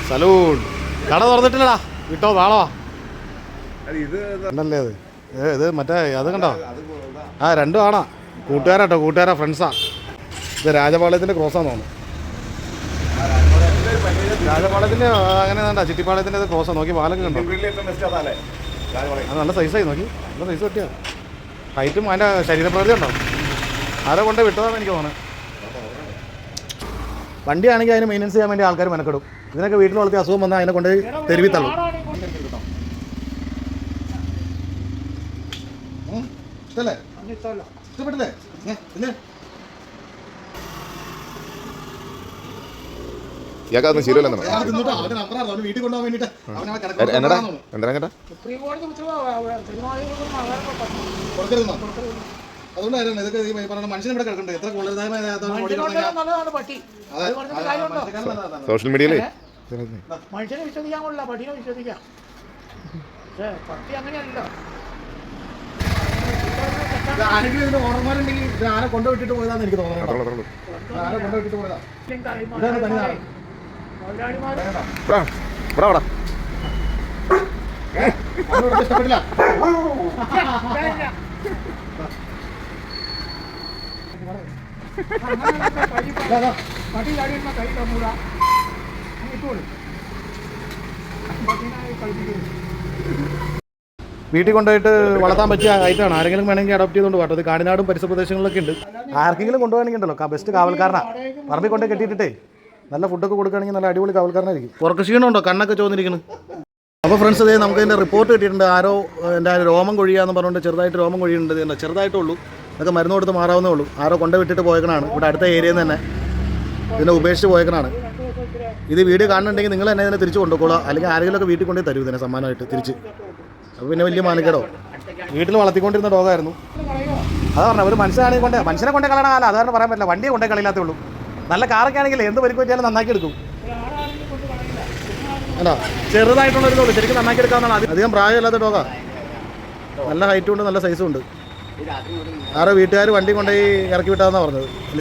Salon കട തുറന്നിട്ടില്ലടാ, വിട്ടോ നാളോ ഉണ്ടല്ലേ അത്. ഇത് മറ്റേ അത് കണ്ടോ? ആ രണ്ടും ആണാ, കൂട്ടുകാരാ ഫ്രണ്ട്സാ. ഇത് രാജപാളയത്തിൻ്റെ ക്രോസാന്ന് തോന്നുന്നു. രാജപാളയത്തിൻ്റെ അങ്ങനെ വേണ്ട, ചിറ്റിപ്പാളയത്തിൻ്റെ അത് ക്രോസാണ്. നോക്കി പാലൊക്കെ കണ്ടോ? അത് നല്ല സൈസായി, നോക്കി നല്ല സൈസ് കിട്ടിയാ. ഹൈറ്റും അതിൻ്റെ ശരീരപ്രകൃതി ഉണ്ടോ? ആരോ കൊണ്ട് വിട്ടതാണെന്ന് എനിക്ക് തോന്നുന്നത്. വണ്ടിയാണെങ്കിൽ അതിന് മെയിൻ്റെനൻസ് ചെയ്യാൻ വേണ്ടി ആൾക്കാർ മെനക്കെടും. ഇതിനൊക്കെ വീട്ടിൽ വളർത്തിയ അസുഖം വന്നാൽ അതിനെ കൊണ്ട് തെരുവി തള്ളും. ഇഷ്ടപ്പെട്ടില്ലേ? ഇയാൾക്കതൊന്നും ശീലമല്ലെന്ന് വീട്ടിൽ കൊണ്ടുപോകാൻ വേണ്ടിട്ട് അതുകൊണ്ടായിരുന്നു ഇതൊക്കെ പറഞ്ഞ മനുഷ്യൻ ഇവിടെ കിടക്കണ്ടേ. എത്ര സോഷ്യൽ മീഡിയയിലേ മനുഷ്യനെ വിശ്വസിക്കാൻ കൊള്ളില്ല, പട്ടിനെ വിശ്വസിക്കാം. പക്ഷേ പട്ടി അങ്ങനെയല്ല. ആരെങ്കിലും ഇതിന്റെ ഓർമ്മമാരുണ്ടെങ്കിൽ ഇത് ആരെ കൊണ്ടുവിട്ടിട്ട് പോയതാന്ന് എനിക്ക് തോന്നുന്നത്. ആരെ കൊണ്ടുവിട്ടിട്ട് പോയതാ. ഇഷ്ടപ്പെട്ടില്ല. പട്ടി ചാടിയുന്ന കൈ തന്നൂടാ. വീട്ടിൽ കൊണ്ടുപോയിട്ട് വളർത്താൻ പറ്റിയ ഐറ്റമാണ്. ആരെങ്കിലും വേണമെങ്കിൽ അഡോപ്റ്റ് ചെയ്തുകൊണ്ട് പോകട്ടെ. ഇത് കാടിനാടും പരിസര പ്രദേശങ്ങളിലൊക്കെ ഉണ്ട്. ആർക്കെങ്കിലും കൊണ്ടുപോകണമെങ്കിൽ ഉണ്ടല്ലോ ബെസ്റ്റ് കാവൽക്കാരനാണ്. പറമ്പിൽ കൊണ്ടേ കെട്ടിയിട്ടേ നല്ല ഫുഡൊക്കെ കൊടുക്കുകയാണെങ്കിൽ നല്ല അടിപൊളി കാവൽക്കാരനായിരിക്കും. ഉറക്ക ക്ഷീണമുണ്ടോ? കണ്ണൊക്കെ ചോദിച്ചിരിക്കുന്നു. അപ്പോൾ ഫ്രണ്ട്സ്, ഇതേ നമുക്ക് ഇതിൻ്റെ റിപ്പോർട്ട് കിട്ടിയിട്ടുണ്ട്. ആരോ എൻ്റെ രോമം കൊഴിയാന്ന് പറഞ്ഞുകൊണ്ട് ചെറുതായിട്ട് രോമം കൊഴിയുന്നുണ്ട്. ഇതിൻ്റെ ചെറുതായിട്ടുള്ളൂ, ഇതൊക്കെ മരുന്ന് കൊടുത്ത് മാറാവുന്നേ ഉള്ളൂ. ആരോ കൊണ്ടുവിട്ടിട്ട് പോയേക്കണാണ്. ഇവിടെ അടുത്ത ഏരിയയിൽ നിന്ന് തന്നെ ഇതിനെ ഉപേക്ഷിച്ച് പോയേക്കണാണ്. ഇത് വീഡിയോ കാണുന്നുണ്ടെങ്കിൽ നിങ്ങൾ തന്നെ ഇതിനെ തിരിച്ച് കൊണ്ടുപോകുക, അല്ലെങ്കിൽ ആരെങ്കിലുമൊക്കെ വീട്ടിൽ കൊണ്ടേ തരും ഇതിനെ സമ്മാനമായിട്ട് തിരിച്ച്. അപ്പോൾ പിന്നെ വലിയ മാനക്കേടോ. വീട്ടിൽ വളർത്തിക്കൊണ്ടിരുന്ന ഡോഗായിരുന്നു. അതാ പറഞ്ഞത്, ഒരു മനുഷ്യനെ കൊണ്ടേ കളയണ കാലം അതാണ് പറയാൻ പറ്റില്ല. വണ്ടിയെ കൊണ്ടേ കളിയില്ലാത്തേ ഉള്ളൂ. നല്ല കാറൊക്കെ ആണെങ്കിൽ എന്ത് പരിക്ക് പറ്റിയാലും നന്നാക്കി എടുക്കും. അല്ല, ചെറുതായിട്ടുള്ളൊരു ഡോഗ് ശരിക്കും നന്നാക്കി എടുക്കാവുന്നതാണ്. അധികം പ്രായമില്ലാത്ത ഡോഗാ. നല്ല ഹൈറ്റും ഉണ്ട്, നല്ല സൈസും ഉണ്ട്. ആരോ വീട്ടുകാർ വണ്ടി കൊണ്ടുപോയി ഇറക്കി വിട്ടാന്നാണ് പറഞ്ഞത്.